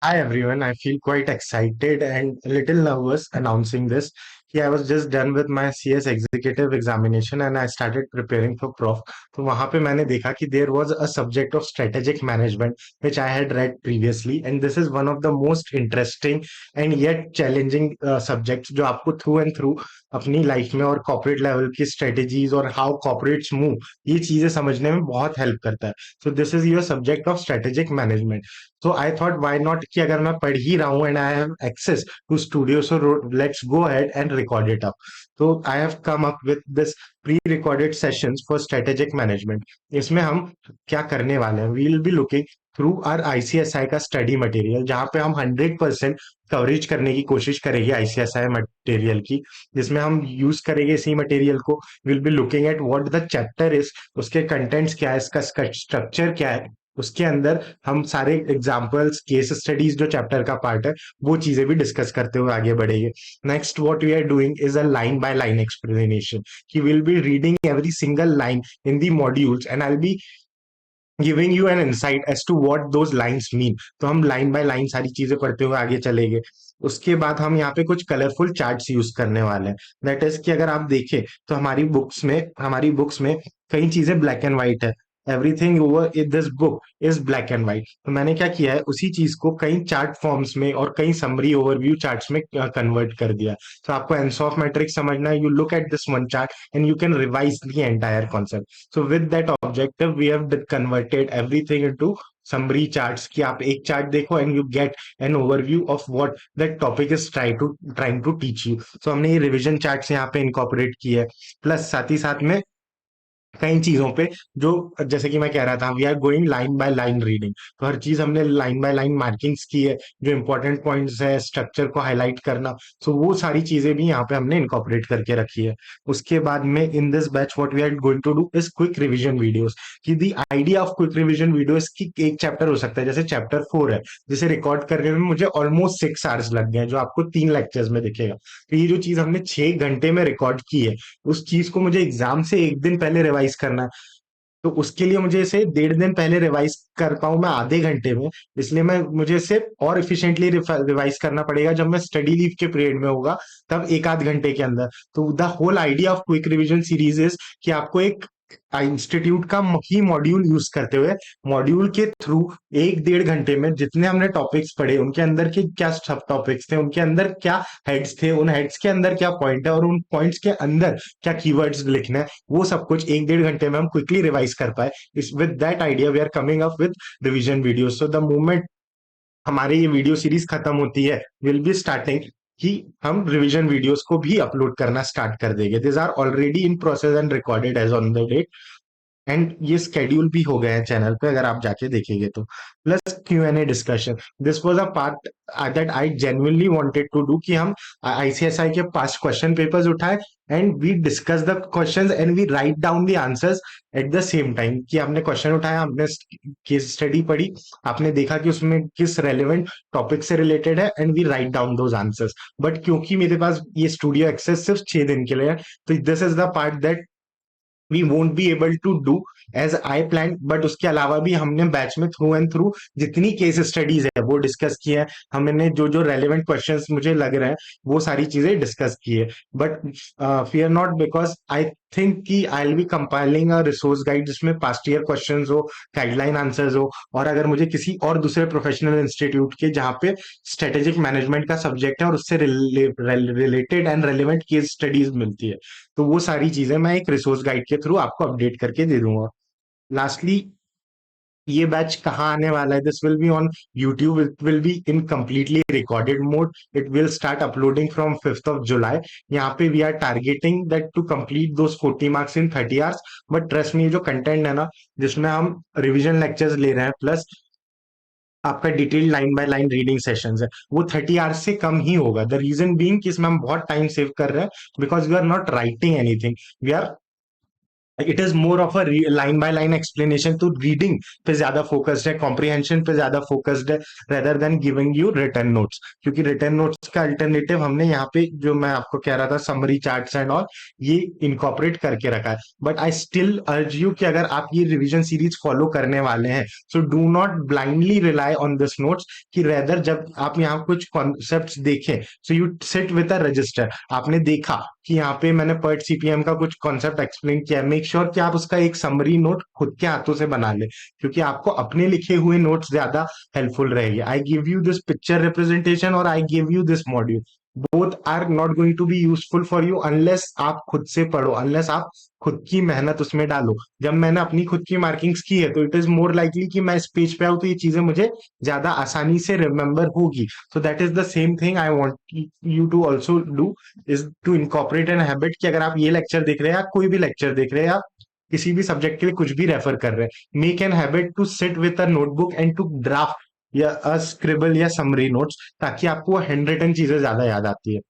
Hi everyone, I feel quite excited and a little nervous announcing this. I was just done with my CS executive examination and I started preparing for prof. तो वहां पे मैंने देखा कि there was a subject of strategic management which I had read previously, and this is one of the most interesting and yet challenging subjects जो आपको through and through अपनी life में और कॉर्पोरेट लेवल की स्ट्रेटेजीज और how corporates move ये चीजें समझने में बहुत हेल्प करता है. So this is your subject of strategic management. तो आई थॉट व्हाई नॉट कि अगर मैं पढ़ ही रहा हूँ and I have access to studio, so let's go ahead and record it up. तो I have come up with this pre recorded sessions for strategic management. इसमें हम क्या करने वाले हैं, we will be looking through our ICSI का study material, जहां पे हम 100% कवरेज करने की कोशिश करेंगे आईसीएसआई मटेरियल की, जिसमें हम यूज करेंगे इसी मटेरियल को. Will be looking at what the chapter is, उसके कंटेंट्स क्या है, इसका स्ट्रक्चर क्या है. उसके अंदर हम सारे एग्जाम्पल्स, केस स्टडीज जो चैप्टर का पार्ट है, वो चीजें भी डिस्कस करते हुए आगे बढ़ेंगे. Next what we are doing is a line by line explanation, कि will be reading every single line in the modules and I be giving you an insight as to what those lines mean. तो हम line by line सारी चीजें पढ़ते हुए आगे चलेंगे. उसके बाद हम यहाँ पे कुछ कलरफुल चार्ट्स यूज करने वाले हैं. दैट इज कि अगर आप देखें तो हमारी बुक्स में कई चीजें ब्लैक एंड व्हाइट है. Everything over in this book is black and white. तो मैंने क्या किया है, उसी चीज को कई चार्ट फॉर्म्स में और कई समरी ओवरव्यू चार्ट्स में कन्वर्ट कर दिया. तो आपको एनसॉफ मैट्रिक्स समझना है, you look at this one chart and you can revise the entire concept. So with that objective, we have converted everything into summary charts, कि आप एक चार्ट देखो and you get an overview of what that topic is trying to teach you. So हमने ये revision charts यहाँ पे incorporate की है, प्लस साथ ही साथ में कई चीजों पे जो, जैसे कि मैं कह रहा था, we are going line by line reading. तो हर चीज हमने लाइन बाय लाइन मार्किंग्स की है, जो इंपॉर्टेंट पॉइंट्स है, स्ट्रक्चर को हाईलाइट करना. सो वो सारी चीजें भी यहाँ पे हमने इनकॉर्पोरेट करके रखी है. उसके बाद में in this batch what we are going to do is quick revision videos. कि the idea of quick revision videos की एक चैप्टर हो सकता है, जैसे चैप्टर 4 है, जिसे रिकॉर्ड करने में मुझे ऑलमोस्ट 6 आवर्स लग गए, जो आपको 3 लेक्चर्स में दिखेगा. तो ये जो चीज हमने 6 घंटे में रिकॉर्ड की है, उस चीज को मुझे एग्जाम से एक दिन पहले रिवाइज करना है. तो उसके लिए मुझे इसे 1.5 दिन पहले रिवाइज कर पाऊं मैं आधे घंटे में, इसलिए मैं मुझे इसे और इफिशिएंटली रिवाइज करना पड़ेगा जब मैं स्टडी लीव के पीरियड में होगा, तब एक आध घंटे के अंदर. तो the whole idea of quick revision series is कि आपको एक इंस्टीट्यूट का ही मॉड्यूल यूज करते हुए, मॉड्यूल के थ्रू 1-1.5 घंटे में जितने हमने टॉपिक्स पढ़े, उनके अंदर के क्या सब टॉपिक्स थे, उनके अंदर क्या हेड्स थे, उन हेड्स के अंदर क्या पॉइंट है, और उन पॉइंट्स के अंदर क्या कीवर्ड्स लिखना है, वो सब कुछ 1-1.5 घंटे में हम क्विकली रिवाइज कर पाए. इस with that idea we are coming up with revision video. So the moment हमारी ये वीडियो सीरीज खत्म होती है, विल बी स्टार्टिंग कि हम रिवीजन वीडियोस को भी अपलोड करना स्टार्ट कर देंगे. This are already in process and recorded as on the date, and ये स्केड्यूल भी हो गए हैं चैनल पे, अगर आप जाके देखेंगे तो. Plus Q&A discussion, this was a part that I genuinely wanted to do, कि हम आईसीएसआई के पास क्वेश्चन पेपर्स उठाए and we discuss the questions and we write down the answers at the same time. कि हमने question उठाया, हमने case study पढ़ी, आपने देखा कि उसमें किस रेलेवेंट टॉपिक से रिलेटेड है, and we write down those answers. But क्योंकि मेरे पास ये स्टूडियो एक्सेस सिर्फ 6 दिन के लिए है, तो this is the part that we won't be able to do as I plan. But उसके अलावा भी हमने बैच में थ्रू एंड थ्रू जितनी केस स्टडीज है वो डिस्कस की है. हमने जो जो रेलिवेंट क्वेश्चंस मुझे लग रहे हैं, वो सारी चीजें डिस्कस की है. But fear not, because I think कि I will be compiling a resource guide जिसमें पास्ट ईयर क्वेश्चंस हो, गाइडलाइन आंसर्स हो, और अगर मुझे किसी और दूसरे प्रोफेशनल इंस्टीट्यूट के जहाँ पे स्ट्रेटेजिक मैनेजमेंट का सब्जेक्ट है और उससे related and relevant case studies मिलती है, तो वो सारी चीजें मैं एक रिसोर्स गाइड के थ्रू आपको अपडेट करके दे दूंगा. लास्टली, ये बैच कहाँ आने वाला है, this will be on YouTube. It will be in completely recorded mode. It will start uploading from 5th of July. यहाँ पे we are targeting that to complete those 40 marks in 30 hours. But trust में, ये जो content है ना, जिसमें हम revision lectures ले रहे हैं प्लस आपका detail line by line reading sessions है, वो 30 आवर्स से कम ही होगा. द रीजन बीइंग कि इसमें हम बहुत टाइम सेव कर रहे हैं, because we are not writing anything, we are it is more of a line by line explanation, तो रीडिंग पे ज्यादा फोकस्ड है, कॉम्प्रिहेंशन पे ज्यादा फोकस्ड है, rather than giving you written notes. क्योंकि रिटर्न नोट्स का अल्टरनेटिव हमने यहाँ पे जो मैं आपको कह रहा था समरी चार्ट्स एंड ऑल, ये इनकॉर्पोरेट करके रखा है। But I still urge you कि अगर आप ये रिवीजन सीरीज फॉलो करने वाले हैं, सो do not blindly rely on this notes, कि रेदर जब आप यहाँ कुछ कॉन्सेप्ट देखें, so you sit with a resistor, आपने देखा कि यहाँ पे मैंने पर्ट सीपीएम का कुछ कॉन्सेप्ट एक्सप्लेन किया है, मेक श्योर कि आप उसका एक समरी नोट खुद के हाथों से बना ले, क्योंकि आपको अपने लिखे हुए नोट्स ज्यादा हेल्पफुल रहेंगे। I give you this picture representation और I give you this module, both are not going to be useful for you unless आप खुद से पढ़ो, अनलेस आप खुद की मेहनत उसमें डालो। जब मैंने अपनी खुद की मार्किंग्स की है, तो इट इज मोर लाइकली कि मैं इस पेज पे आऊँ तो ये चीजें मुझे ज्यादा आसानी से रिमेम्बर होगी। So that is the same thing I want you to also do, is to incorporate an habit, कि अगर आप ये लेक्चर देख रहे हैं या कोई भी लेक्चर देख रहे हैं या किसी भी सब्जेक्ट के लिए कुछ भी रेफर कर रहे हैं, make an habit to sit with a notebook and to draft या अ स्क्रिबल या समरी नोट्स, ताकि आपको हैंड रिटन चीजें ज्यादा याद आती है।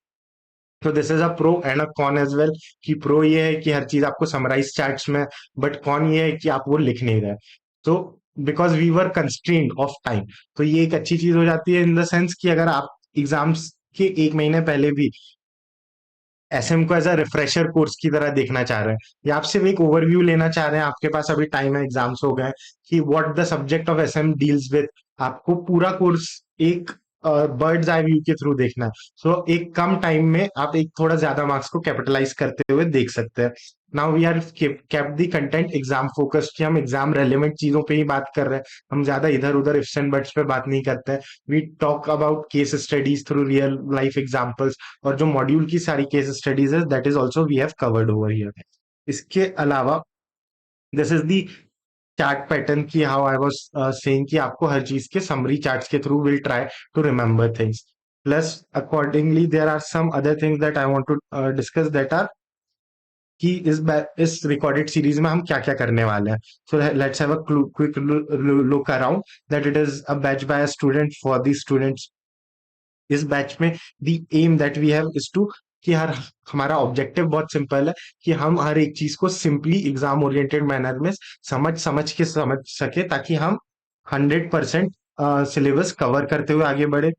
तो this is a pro and a con as well, कि प्रो ये है कि हर चीज आपको समराइज चैट्स में, बट कॉन ये है कि आप वो लिख नहीं रहे। तो because we were constrained of time, तो ये एक अच्छी चीज हो जाती है इन द सेंस कि अगर आप एग्जाम्स के एक महीने पहले भी एसएम को एज अ रिफ्रेशर कोर्स की तरह देखना चाह रहे हैं, या आप सिर्फ एक ओवरव्यू लेना चाह रहे हैं, आपके पास अभी टाइम है, एग्जाम्स हो गए, कि what the subject of SM deals with, आपको पूरा कोर्स एक बर्ड्स आई व्यू के थ्रू देखना है। सो एक कम टाइम में आप एक थोड़ा ज्यादा मार्क्स को कैपिटलाइज करते हुए देख सकते हैं। Now we are kept the content exam focused, कि हम एग्जाम रेलिवेंट चीजों पे ही बात कर रहे हैं, हम ज्यादा इधर उधर इफ्स एंड बट्स पे बात नहीं करते हैं। We talk about case studies through real life examples, और जो मॉड्यूल की सारी केस स्टडीज है that is also we have covered over here. इसके अलावा this is the chart pattern, की हाउ आई वाज सेइंग कि आपको हर चीज के समरी चार्ट्स के through will try to remember things. Plus accordingly there are some other things that I want to discuss, that are कि इस recorded series में हम क्या क्या करने वाले हैं। So let's have a quick look around, that it is a batch by a student for the students. इस बैच में the aim that we have is two, कि हर हमारा ऑब्जेक्टिव बहुत सिंपल है, कि हम हर एक चीज को सिंपली एग्जाम ओरिएंटेड मैनर में समझ समझ सके, ताकि हम 100% सिलेबस कवर करते हुए आगे बढ़े।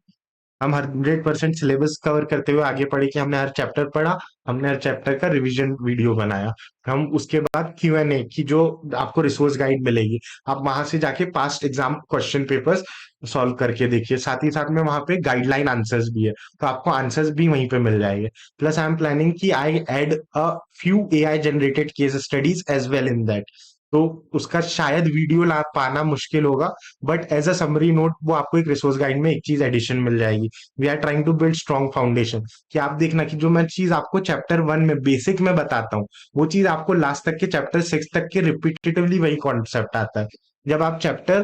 हम 100% सिलेबस कवर करते हुए आगे बढ़े, कि हमने हर चैप्टर पढ़ा, हमने हर चैप्टर का रिवीजन वीडियो बनाया। हम उसके बाद Q&A की जो आपको रिसोर्स गाइड मिलेगी, आप वहां से जाके past exam question papers solve करके देखिए, साथ ही साथ में वहां पे गाइडलाइन आंसर्स भी है, तो आपको आंसर्स भी वहीं पे मिल जाएंगे। प्लस आई एम प्लानिंग कि I add a few AI generated case studies as well in that. तो उसका शायद वीडियो ला पाना मुश्किल होगा, but as a summary note वो आपको एक रिसोर्स गाइड में एक चीज एडिशन मिल जाएगी। We are trying to build strong foundation, कि आप देखना कि जो मैं चीज आपको चैप्टर 1 में बेसिक में बताता हूँ, वो चीज आपको लास्ट तक के चैप्टर 6 तक के रिपीटेटिवली वही कॉन्सेप्ट आता है। जब आप चैप्टर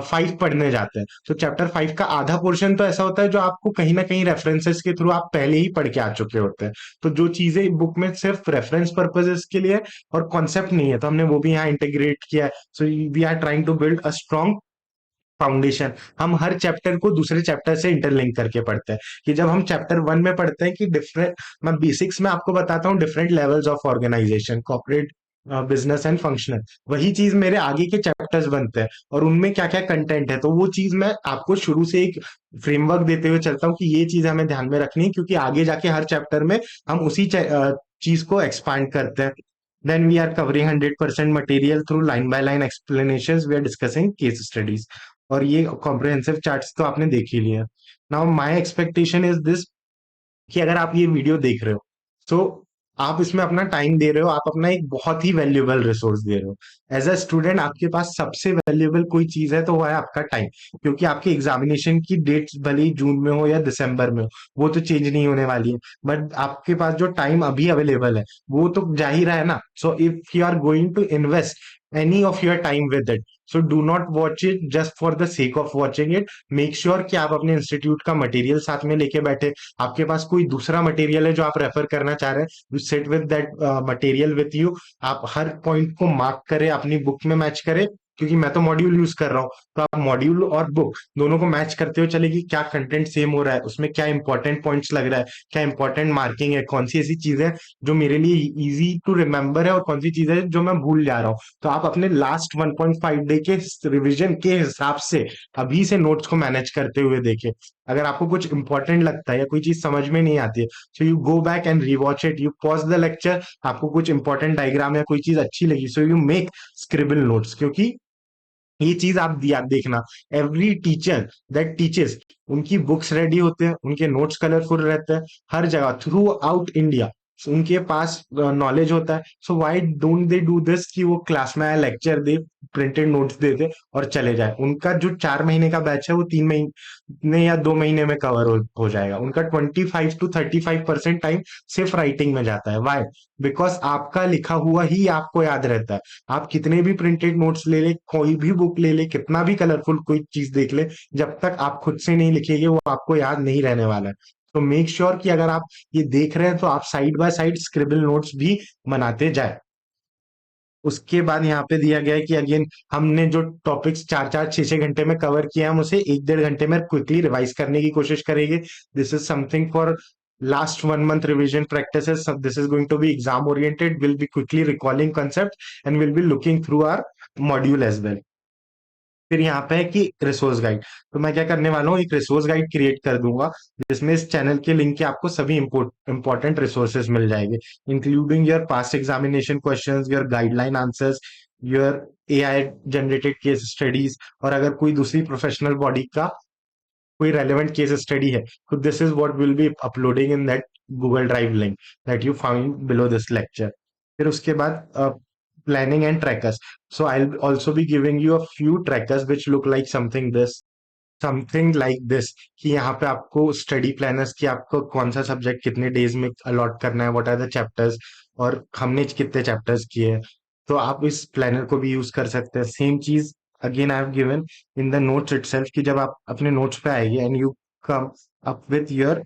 5 पढ़ने जाते हैं, तो चैप्टर 5 का आधा पोर्शन तो ऐसा होता है जो आपको कहीं ना कहीं रेफरेंसेस के थ्रू आप पहले ही पढ़ के आ चुके होते हैं। तो जो चीजें बुक में सिर्फ रेफरेंस पर्पजेस के लिए और कॉन्सेप्ट नहीं है, तो हमने वो भी यहाँ इंटीग्रेट किया है। So we are trying to build a strong foundation. हम हर चैप्टर को दूसरे चैप्टर से इंटरलिंक करके पढ़ते हैं, कि जब हम चैप्टर 1 में पढ़ते हैं कि डिफरेंट, मैं बेसिक्स में आपको बताता हूँ different levels of organisation, corporate, business and functional, वही चीज मेरे आगे के चैप्टर्स बनते हैं, और उनमें क्या क्या कंटेंट है, तो वो चीज मैं आपको शुरू से एक फ्रेमवर्क देते हुए चलता हूँ, कि ये चीज हमें ध्यान में रखनी है, क्योंकि आगे जाके हर चैप्टर में हम उसी चीज को एक्सपांड करते हैं। Then we are covering 100% material through line by line explanations. We are discussing case studies. और ये कॉम्प्रिहेंसिव चार्ट्स तो आपने देख ही लिया। Now my expectation is this, कि अगर आप ये वीडियो देख रहे हो, तो आप इसमें अपना टाइम दे रहे हो, आप अपना एक बहुत ही वैल्यूएबल रिसोर्स दे रहे हो। एज अ स्टूडेंट आपके पास सबसे वैल्यूएबल कोई चीज है तो वो है आपका टाइम, क्योंकि आपके एग्जामिनेशन की डेट्स भले ही जून में हो या दिसंबर में हो, वो तो चेंज नहीं होने वाली है, बट आपके पास जो टाइम अभी अवेलेबल है वो तो जा ही रहा है ना। So if you are going to invest any of your time with it, so do not watch it just for the sake of watching it. Make sure कि आप अपने इंस्टीट्यूट का मटेरियल साथ में लेके बैठे, आपके पास कोई दूसरा मटेरियल है जो आप रेफर करना चाह रहे हैं, you sit with that material with you. आप हर पॉइंट को मार्क करें, अपनी बुक में मैच करें, क्योंकि मैं तो मॉड्यूल यूज कर रहा हूँ। तो आप मॉड्यूल और बुक दोनों को मैच करते हुए चले कि क्या कंटेंट सेम हो रहा है, उसमें क्या इंपॉर्टेंट पॉइंट्स लग रहा है, क्या इंपॉर्टेंट मार्किंग है, कौन सी ऐसी चीजें जो मेरे लिए इजी टू रिमेम्बर है और कौन सी चीजें जो मैं भूल जा रहा हूँ। तो आप अपने लास्ट 1.5 डे के रिविजन के हिसाब से अभी से नोट्स को मैनेज करते हुए देखें। अगर आपको कुछ इंपॉर्टेंट लगता है या कोई चीज समझ में नहीं आती है, so you go back and rewatch it, you pause the lecture, आपको कुछ इंपॉर्टेंट डायग्राम या कोई चीज अच्छी लगी, so you make scribble notes. क्योंकि ये चीज आप याद देखना, एवरी टीचर दैट टीचेस, उनकी बुक्स रेडी होते हैं, उनके नोट्स कलरफुल रहते हैं, हर जगह थ्रू आउट इंडिया उनके पास नॉलेज होता है। So why don't they do this कि वो क्लास में आया, लेक्चर दे, प्रिंटेड नोट्स दे दे और चले जाए। उनका जो 4 महीने का बैच है वो 3 महीने या 2 महीने में कवर हो जाएगा। उनका 25 to 35% टाइम सिर्फ राइटिंग में जाता है। वाई? बिकॉज आपका लिखा हुआ ही आपको याद रहता है। आप कितने भी प्रिंटेड नोट्स ले ले, कोई भी बुक ले ले, कितना भी कलरफुल कोई चीज देख ले, जब तक आप खुद से नहीं लिखेंगे वो आपको याद नहीं रहने वाला है। तो मेक श्योर कि अगर आप ये देख रहे हैं तो आप side by side scribble notes भी बनाते जाए। उसके बाद यहाँ पे दिया गया है कि अगेन हमने जो टॉपिक्स 4-4 6-6 घंटे में कवर किया है, हम उसे 1-1.5 घंटे में क्विकली रिवाइज करने की कोशिश करेंगे। This is something for last 1 month revision practices. So this is going to be exam oriented. We'll be quickly recalling concepts and we'll be looking through our module as well. फिर यहाँ पे है कि resource guide. तो मैं क्या करने वाला हूँ, एक रिसोर्स गाइड क्रिएट कर दूंगा जिसमें इस चैनल के लिंक के आपको सभी इंपॉर्टेंट रिसोर्सेज मिल जाएंगे, including your past examination questions, your guideline answers, your AI generated case studies, और अगर कोई दूसरी प्रोफेशनल बॉडी का कोई रेलेवेंट केस स्टडी है, तो this is what will be uploading in that Google drive link that you find below this lecture. फिर उसके बाद planning and trackers. So I'll also be giving you a few trackers which look like something like this, कि यहाँ पे आपको study planners की आपको कौन सा सब्जेक्ट कितने डेज में अलॉट करना है, व्हाट आर द चैप्टर्स, और हमने कितने चैप्टर्स किए हैं। तो आप इस प्लानर को भी यूज कर सकते हैं। सेम चीज again I have given in the notes itself, कि जब आप अपने नोट्स पे आएंगे and you come up with your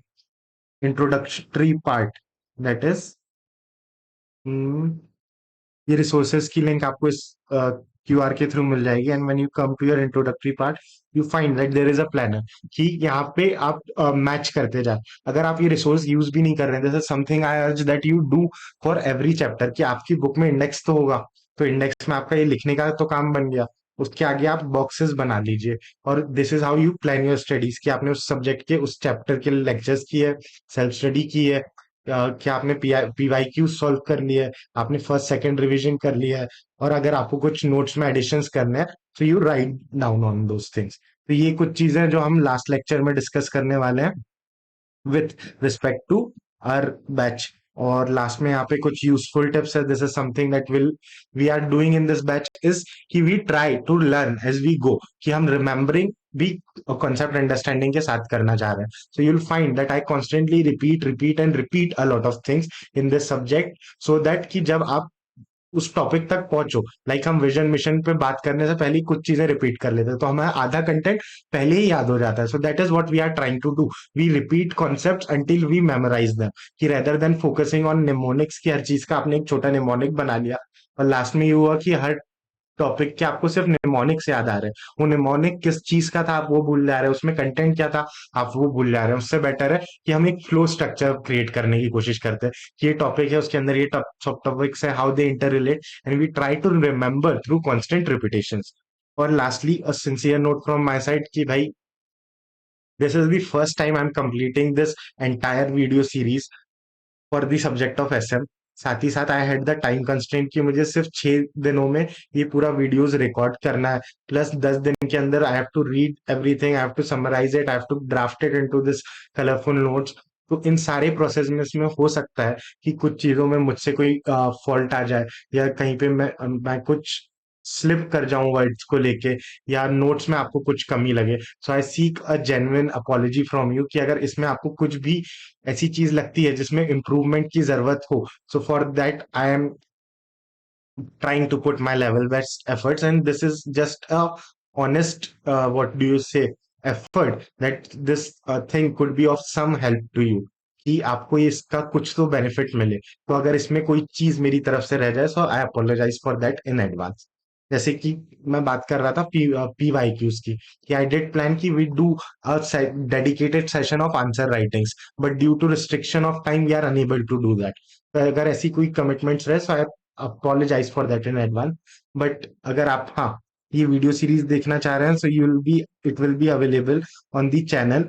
introductory part, that is ये रिसोर्सेज की लिंक आपको इस क्यूआर के थ्रू मिल जाएगी। And when you come to your introductory part, you find that there is a planner, कि यहाँ पे आप मैच करते जाए। अगर आप ये रिसोर्स यूज भी नहीं कर रहे हैं, दिस इज समथिंग आई अर्ज that you do for every chapter, कि आपकी बुक में इंडेक्स तो होगा, तो इंडेक्स में आपका ये लिखने का तो काम बन गया, उसके आगे आप बॉक्सेस बना लीजिए। और this is how you plan your studies, कि आपने उस सब्जेक्ट के उस चैप्टर के लेक्चर्स किए, सेल्फ स्टडी की है, क्या आपने पीवाई क्यू सॉल्व कर लिया है, आपने फर्स्ट सेकंड रिवीजन कर लिया है, और अगर आपको कुछ नोट्स में एडिशंस करने हैं, तो you write down on those things. तो ये कुछ चीजें जो हम लास्ट लेक्चर में डिस्कस करने वाले हैं with respect to our batch. और लास्ट में यहाँ पे कुछ यूजफुल टिप्स है। This is something that will we are doing in this batch, is कि we try to learn as we go, कि हम रिमेम्बरिंग भी कॉन्सेप्ट अंडरस्टैंडिंग के साथ करना चाह रहे हैं। So you'll find that I constantly repeat and repeat a lot of things in this subject, so that कि जब आप उस टॉपिक तक पहुंचो, लाइक हम विजन मिशन पे बात करने से पहले ही कुछ चीजें रिपीट कर लेते हैं, तो हमें आधा कंटेंट पहले ही याद हो जाता है। So that is what we are trying to do, we repeat concepts until we memorize them, कि rather than focusing on mnemonics, की हर चीज का आपने एक छोटा निमोनिक बना लिया और लास्ट में ये हुआ कि हर टॉपिक के आपको सिर्फ निमोनिक से याद आ रहे हैं, वो निमोनिक किस चीज का था आप वो भूल जा रहे हैं, उसमें कंटेंट क्या था आप वो भूल जा रहे हैं। उससे बेटर है कि हम एक फ्लो स्ट्रक्चर क्रिएट करने की कोशिश करते हैं, कि ये टॉपिक है, उसके अंदर ये सब टॉपिक्स है, how they interrelate, and we try to remember through constant repetition. और lastly a sincere note from my side, कि भाई this is the first time I am completing this entire video series for the subject of SM. साथ ही साथ I had the time constraint, कि मुझे सिर्फ 6 दिनों में ये पूरा वीडियोस रिकॉर्ड करना है, प्लस 10 दिन के अंदर I have to read everything, I have to summarise it, I have to draft it into this colourful notes. तो इन सारे प्रोसेस में इसमें हो सकता है कि कुछ चीजों में मुझसे कोई फॉल्ट आ जाए, या कहीं पे मैं कुछ स्लिप कर जाऊं वर्ड्स को लेके, या नोट्स में आपको कुछ कमी लगे। So I seek a genuine apology from you, कि अगर इसमें आपको कुछ भी ऐसी चीज लगती है जिसमें इम्प्रूवमेंट की जरूरत हो, so for that I am trying to put my level best efforts, and this is just a honest what do you say, effort that this thing could be of some help to you, कि आपको इसका कुछ तो benefit मिले। तो अगर इसमें कोई चीज मेरी तरफ से रह जाए, so I apologize for that in advance. जैसे कि मैं बात कर रहा था पी वाई क्यूज की, कि आई डिड प्लान कि we do a dedicated session of answer writings, but due to restriction of time we are unable to do that. तो अगर ऐसी कोई कमिटमेंट्स रहे, so I apologize for that in advance. But अगर आप, हाँ, ये वीडियो सीरीज देखना चाह रहे हैं, so you will be, it will be available on the channel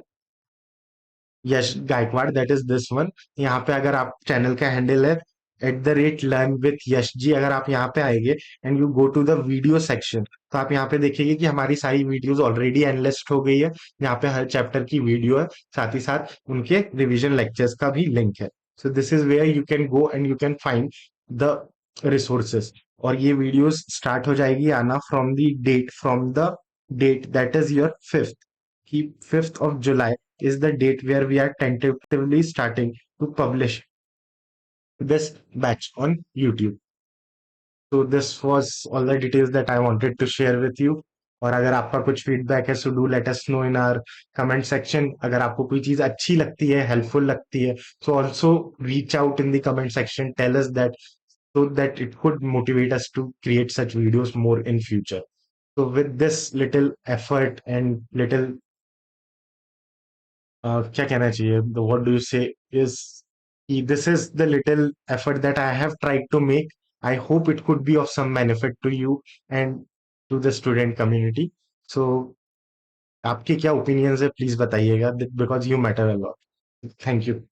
Yash Gaikwad, that is this one. यहाँ पे अगर आप, चैनल का हैंडल है @लर्न विथ यश जी। अगर आप यहाँ पे आएंगे and you go to the video section, तो आप यहाँ पे देखेंगे कि हमारी सारी वीडियोस ऑलरेडी एनलिस्ट हो गई है। यहाँ पे हर चैप्टर की वीडियो है, साथ ही साथ उनके रिवीजन लेक्चर्स का भी लिंक है। So this is where you can go and you can find the resources. और ये वीडियोस स्टार्ट हो जाएगी आना from the date that is your 5th, कि 5th of July is the date where we are tentatively starting to publish this batch on YouTube. So this was all the details that I wanted to share with you. और अगर आपका कुछ feedback है, so do let us know in our comment section. अगर आपको कोई चीज अच्छी लगती है, हेल्पफुल लगती है, so also reach out in the comment section, tell us that, so that it could motivate us to create such videos more in future. So with this little effort and little, क्या कहना चाहिए, the what do you say is, this is the little effort that I have tried to make. I hope it could be of some benefit to you and to the student community. So आपके क्या opinions है, please बताइएगा, because you matter a lot. Thank you.